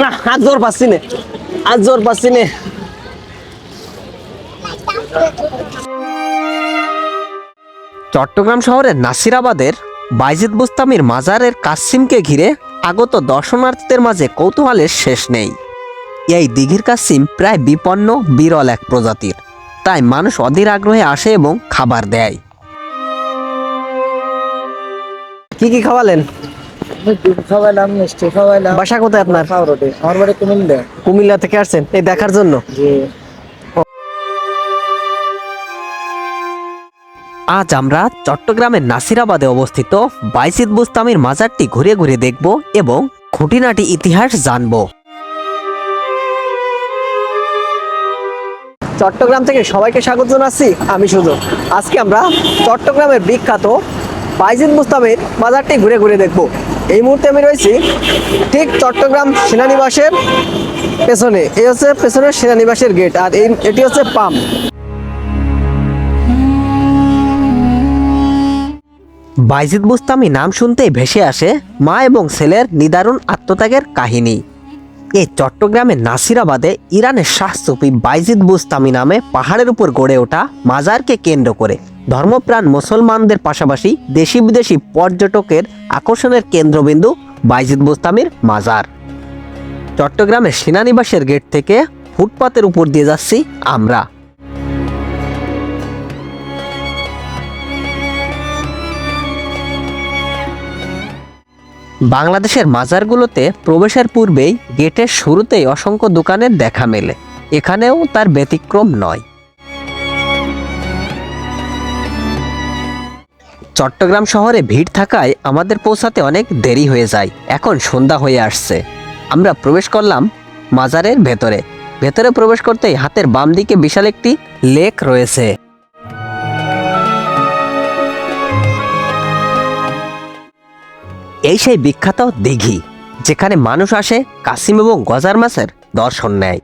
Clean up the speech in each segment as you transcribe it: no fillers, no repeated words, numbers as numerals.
না, আজ জোর পাচ্ছি না, আজ জোর পাচ্ছি না। চট্টগ্রাম শহরের নাসিরাবাদের বাইজিদ বুস্তামির মাজারের কাসিমকে ঘিরে আগত দর্শনার্থীদের মাঝে কৌতূহলের শেষ নেই। এই দিঘির কাসিম প্রায় বিপন্ন বিরল এক প্রজাতির, তাই মানুষ অধীর আগ্রহে আসে এবং খাবার দেয়। কি কি খাওয়ালেন? খাওয়াইলাম, মিষ্টি খাওয়াইলাম। বাসা কোথায় আপনার? আমার বাড়ি কুমিল্লা। কুমিল্লা থেকে আসছেন এই দেখার জন্য? জি। আজ আমরা চট্টগ্রামের নাসিরাবাদে অবস্থিত বাইজিদ বুস্তামির মাজারটি ঘুরে ঘুরে দেখব এবং খুঁটিনাটি ইতিহাস জানব। চট্টগ্রাম থেকে সবাইকে স্বাগত জানাচ্ছি, আমি সুজন। আজকে আমরা চট্টগ্রামের বিখ্যাত বাইজিদ বুস্তামির মাজারটি ঘুরে ঘুরে দেখব। এই মুহূর্তে আমি রয়েছি ঠিক চট্টগ্রাম সেনানিবাসের পেছনে। এই হচ্ছে পেছনের সেনানিবাসের গেট, আর এটি হচ্ছে পাম্প। বাইজিদ বুস্তামি নাম শুনতেই ভেসে আসে মা এবং ছেলের নিদারুণ আত্মত্যাগের কাহিনী। এই চট্টগ্রামের নাসিরাবাদে ইরানের শাহসুফি বাইজিদ বুস্তামি নামে পাহাড়ের উপর গড়ে ওঠা মাজারকে কেন্দ্র করে ধর্মপ্রাণ মুসলমানদের পাশাপাশি দেশি বিদেশি পর্যটকের আকর্ষণের কেন্দ্রবিন্দু বাইজিদ বুস্তামির মাজার। চট্টগ্রামের সেনানিবাসের গেট থেকে ফুটপাতের উপর দিয়ে যাচ্ছি আমরা। বাংলাদেশের মাজারগুলোতে প্রবেশের পূর্বেই গেটের শুরুতেই অসংখ্য দোকানের দেখা মেলে, এখানেও তার ব্যতিক্রম নয়। চট্টগ্রাম শহরে ভিড় থাকায় আমাদের পৌঁছাতে অনেক দেরি হয়ে যায়। এখন সন্ধ্যা হয়ে আসছে। আমরা প্রবেশ করলাম মাজারের ভেতরে। ভেতরে প্রবেশ করতেই হাতের বাম দিকে বিশাল একটি লেক রয়েছে। এই সেই বিখ্যাত দিঘি, যেখানে মানুষ আসে কাসিম এবং গজার মাছের দর্শন নেয়।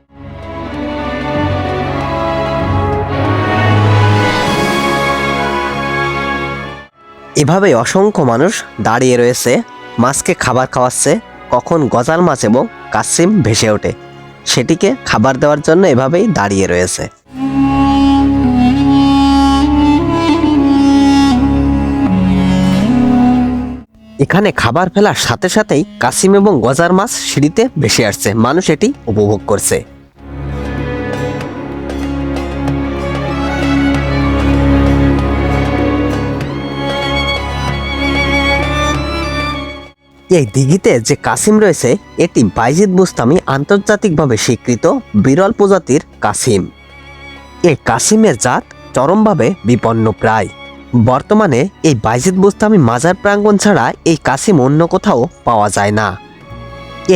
এভাবে অসংখ্য মানুষ দাঁড়িয়ে রয়েছে, মাছকে খাবার খাওয়াচ্ছে। কখন গজার মাছ এবং কাসিম ভেসে ওঠে, সেটিকে খাবার দেওয়ার জন্য এভাবেই দাঁড়িয়ে রয়েছে। এখানে খাবার ফেলার সাথে সাথেই কাসিম এবং গজার মাছ সিঁড়িতে ভেসে আসছে, মানুষ এটি উপভোগ করছে। এই দিঘিতে যে কাসিম রয়েছে এটি বাইজিদ বুস্তামি আন্তর্জাতিকভাবে স্বীকৃত বিরল প্রজাতির কাসিম। এই কাসিমের জাত চরমভাবে বিপন্ন প্রায়। বর্তমানে এই বাইজিদ বুস্তামি মাজার প্রাঙ্গণ ছাড়া এই কাসিম অন্য কোথাও পাওয়া যায় না।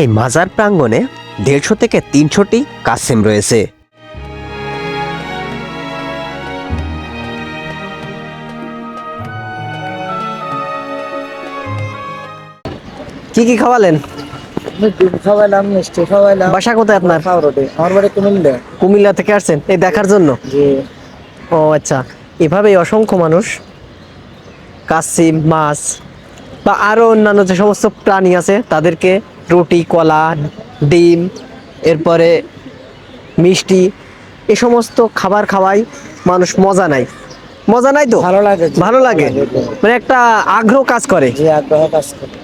এই মাজার প্রাঙ্গণে 150 থেকে 300টি কাসিম রয়েছে। কি কি খাওয়ালেন? খাওয়াইলাম, মিষ্টি খাওয়াইলাম। বাসা কোথায় আপনার? আমার বাড়ি কুমিল্লা। কুমিল্লা থেকে আসছেন এই দেখার জন্য? জি। ও আচ্ছা। এভাবেই অসংখ্য মানুষ কাসিম মাছ বা আরও অন্যান্য যে সমস্ত প্রাণী আছে তাদেরকে রুটি, কলা, ডিম, এরপরে মিষ্টি, এ সমস্ত খাবার খাওয়াই মানুষ। মজা নাই? মজা নাই তো? ভালো লাগে, ভালো লাগে, মানে একটা আগ্রহ কাজ করে। জি, আগ্রহ কাজ করে।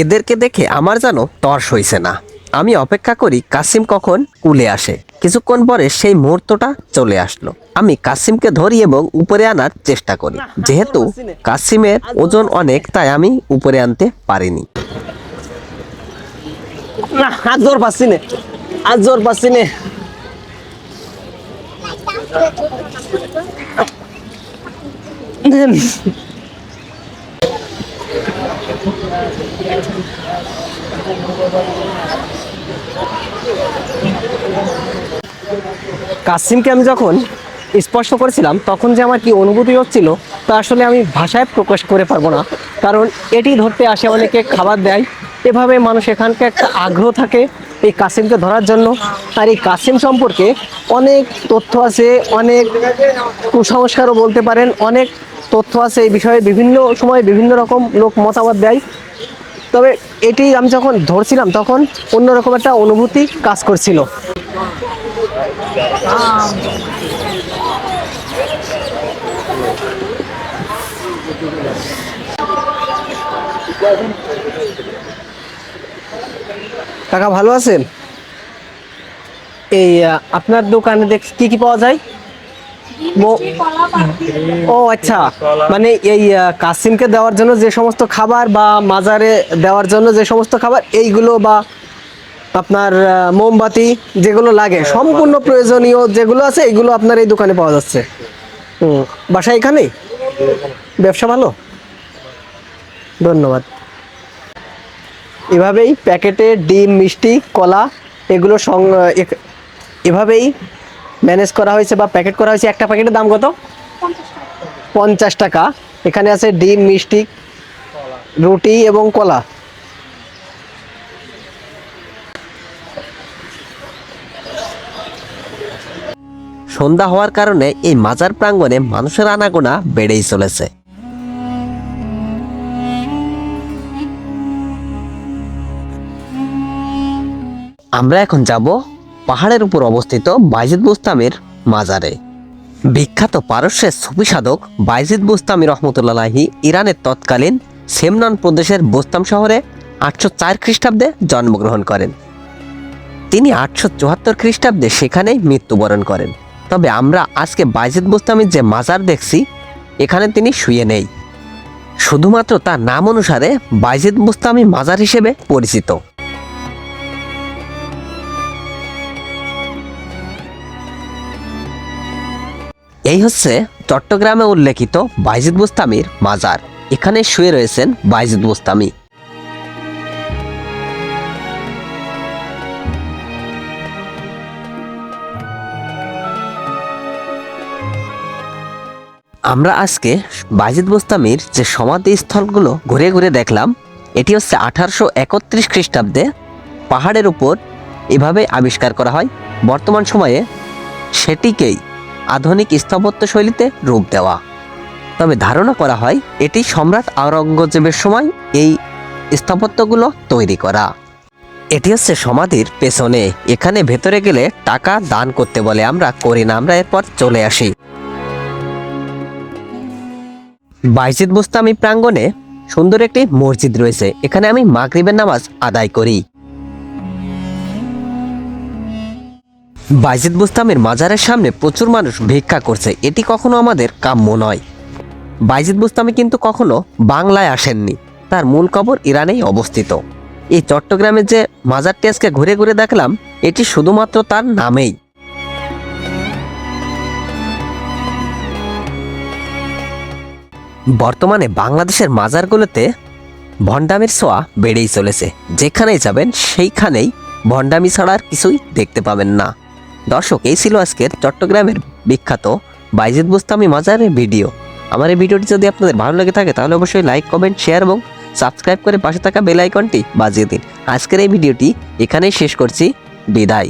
এদেরকে দেখে আমার যেন তর সইছে না। আমি অপেক্ষা করি কাসিম কখন কুলে আসে। কিছুক্ষণ পরে সেই মুহূর্তটা চলে আসলো। আমি কাসিমকে ধরি এবং উপরে আনার চেষ্টা করি। যেহেতু কাসিমের ওজন অনেক, তাই আমি উপরে আনতে পারিনি। না, আজ জোর পাচ্ছি না, আজ জোর পাচ্ছি না। কাসিমকে আমি যখন স্পর্শ করেছিলাম তখন যে আমার কি অনুভূতি হচ্ছিল তা আসলে আমি ভাষায় প্রকাশ করে পারবো না। কারণ এটি ধরতে আসে অনেকে, খাবার দেয়, এভাবে মানুষ এখানকার একটা আগ্রহ থাকে এই কাসিমকে ধরার জন্য। আর এই কাসিম সম্পর্কে অনেক তথ্য আছে, অনেক কুসংস্কারও বলতে পারেন, অনেক তথ্য আছে এই বিষয়ে। বিভিন্ন সময় বিভিন্ন রকম লোক মতামত দেয়। তবে এটি আমি যখন ধরছিলাম তখন অন্যরকম একটা অনুভূতি কাজ করছিল। কাকা ভালো আছেন? এই আপনার দোকানে কি কি পাওয়া যায়? ও আচ্ছা, মানে এই কাসিমকে দেওয়ার জন্য যে সমস্ত খাবার বা মাজারে দেওয়ার জন্য যে সমস্ত খাবার এইগুলো, বা আপনার মোমবাতি যেগুলো লাগে, সম্পূর্ণ প্রয়োজনীয় যেগুলো আছে এগুলো আপনার এই দোকানে পাওয়া যাচ্ছে। বাসা এখানেই? ব্যবসা ভালো, ধন্যবাদ। এভাবেই প্যাকেটে ডিম, মিষ্টি, কলা এগুলো এভাবেই ম্যানেজ করা হয়েছে বা প্যাকেট করা হয়েছে। একটা প্যাকেটের দাম কত? 50 টাকা। এখানে আছে ডিম, মিষ্টি, রুটি এবং কলা। সন্ধ্যা হওয়ার কারণে এই মাজার প্রাঙ্গণে মানুষের আনাগোনা বেড়েই চলেছে। আমরা এখন যাব পাহাড়ের উপর অবস্থিত বায়জিদ বুস্তামির মাজারে। বিখ্যাত পারস্যের সুফি সাধক বায়জিদ বুস্তামি রহমতুল্লাহি ইরানের তৎকালীন সেমনান প্রদেশের বুস্তাম শহরে 804 খ্রিস্টাব্দে জন্মগ্রহণ করেন। তিনি 874 খ্রিস্টাব্দে সেখানেই মৃত্যুবরণ করেন। তবে আমরা আজকে বায়জিদ বুস্তামির যে মাজার দেখছি, এখানে তিনি শুয়ে নেই। শুধুমাত্র তার নাম অনুসারে বায়জিদ বুস্তামি মাজার হিসেবে পরিচিত। এই হচ্ছে চট্টগ্রামে উল্লেখিত বায়জিদ বুস্তামির মাজার। এখানে শুয়ে রয়েছেন বায়জিদ বুস্তামি। আমরা আজকে বায়জিদ বুস্তামির যে সমাধিস্থলগুলো ঘুরে ঘুরে দেখলাম, এটি হচ্ছে 1831 খ্রিস্টাব্দে পাহাড়ের উপর এভাবে আবিষ্কার করা হয়। বর্তমান সময়ে সেটিকেই আধুনিক স্থাপত্য শৈলীতে রূপ দেওয়া। তবে ধারণা করা হয় এটি সম্রাট আওরঙ্গজেবের সময় এই স্থাপত্যগুলো তৈরি করা। এটি হচ্ছে সমাধির পেছনে। এখানে ভেতরে গেলে টাকা দান করতে বলে, আমরা করি না, আমরা এরপর চলে আসি। বায়জিদ বুস্তামি প্রাঙ্গণে সুন্দর একটি মসজিদ রয়েছে। এখানে আমি মাগরিবের নামাজ আদায় করি। বায়জিদ বুস্তামির মাজারের সামনে প্রচুর মানুষ ভিক্ষা করছে। এটি কখনো আমাদের কাম্য নয়। বায়জিদ বুস্তামি কিন্তু কখনো বাংলায় আসেননি, তার মূল কবর ইরানেই অবস্থিত। এই চট্টগ্রামের যে মাজারটি আজকে ঘুরে ঘুরে দেখলাম, এটি শুধুমাত্র তার নামেই। বর্তমানে বাংলাদেশের মাজারগুলোতে ভণ্ডামির ছোঁয়া বেড়েই চলেছে। যেখানেই যাবেন সেইখানেই ভণ্ডামি ছাড়া আর কিছুই দেখতে পাবেন না। দর্শক, এই ছিল আজকের চট্টগ্রামের বিখ্যাত বায়জিদ বুস্তামি মাজারের ভিডিও। আমার এই ভিডিওটি যদি আপনাদের ভালো লেগে থাকে তাহলে অবশ্যই লাইক, কমেন্ট, শেয়ার এবং সাবস্ক্রাইব করে পাশে থাকা বেল আইকনটি বাজিয়ে দিন। আজকের এই ভিডিওটি এখানেই শেষ করছি। বিদায়।